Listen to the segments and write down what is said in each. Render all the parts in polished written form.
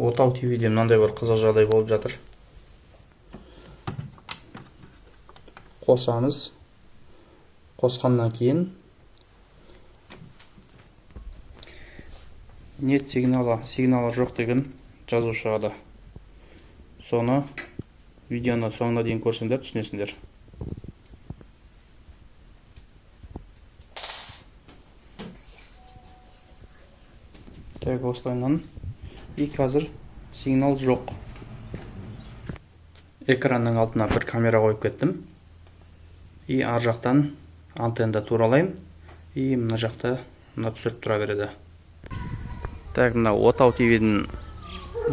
Отау ТВ-де мынандай бір қызық жағдай болып жатыр. Қосамыз. Қосқаннан кейін нет сигналы жоқ деген жазу шығады. Соны видеоны соңына дейін көрсеңдер түсінесіңдер. Так, осылайынан и қазір сигнал жоқ. Экранның altına бір камера қойып кеттім. И ар жақтан антеннді туралаймын. И мына жақта мына түсіріп тұра береді. Так, мына Отау ТВ-дің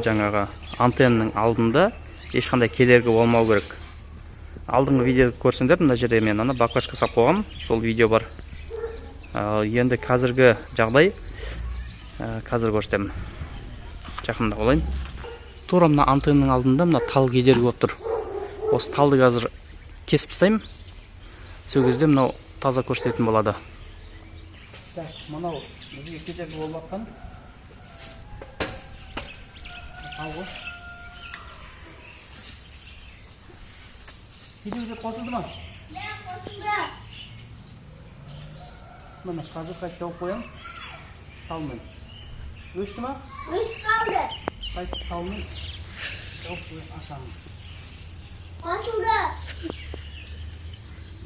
жаңағы антеннаның алдында ешқандай кедергі болмау керек. Алдыңғы видео көрсеңдер, мына жерде мен ана баклажка салып қойғам, сол видео бар. Енді қазіргі жағдай қазір көрсетемін. Жақында олайын. Тура мына антеннаның алдында мына тал кедергі болып тұр. Осы талды қазір кесіп тастаймын. Сол кезде мынау таза көрсететін болады. Так, мынау бізге кедергі болып жатқан тал ғой. Кедергі қосылды ма? Иә, қосылды. Мына қазір қайтып жауып қоям. Талмен. Өшті ма? Өшіп қалды. Қайтып талмен жауып қоям, ашамын. Қосылды.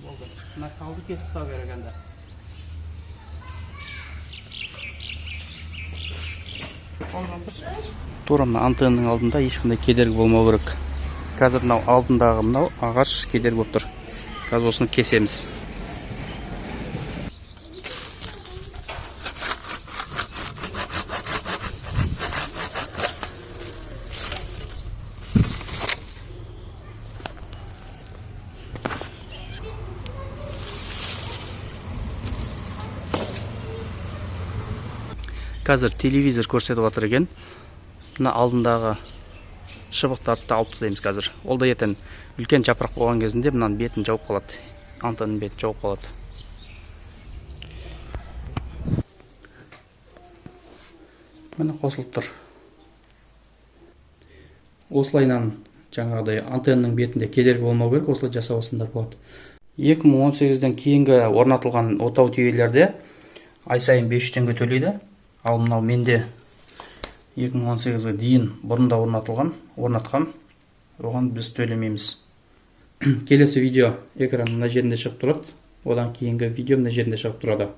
Болды. Мына талды кесіп тастау керек енді. Тура мына антеннаның алдында ешқандай кедергі болмау керек. Қазір мынау алдындағы мынау ағаш кедергі болып тұр. Қазір осыны кесеміз. Қазір телевизор көрсетіп отыр екен. Мына алдындағы шыбықтарды да алып тастаймыз қазір. Ол да ертең үлкен жапырақ болған кезінде мынаның бетін жауып қалады. Антеннаның бетін жауып қалады. Міне қосылып тұр. Осылайынан жаңағыдай антеннаның бетінде кедергі болмау керек, осылай жасап алсаңдар болады. 2018-ден кейінгі орнатылған Отау ТВ-лерде ай сайын 500 теңге төлейді. Ал мынау менде 2018-ге дейін бұрында орнатқан, оған біз төлемейміз. Келесі видео экран мына жерінде шығып тұрады. Одан кейінгі видео мына жерінде шығып тұрады.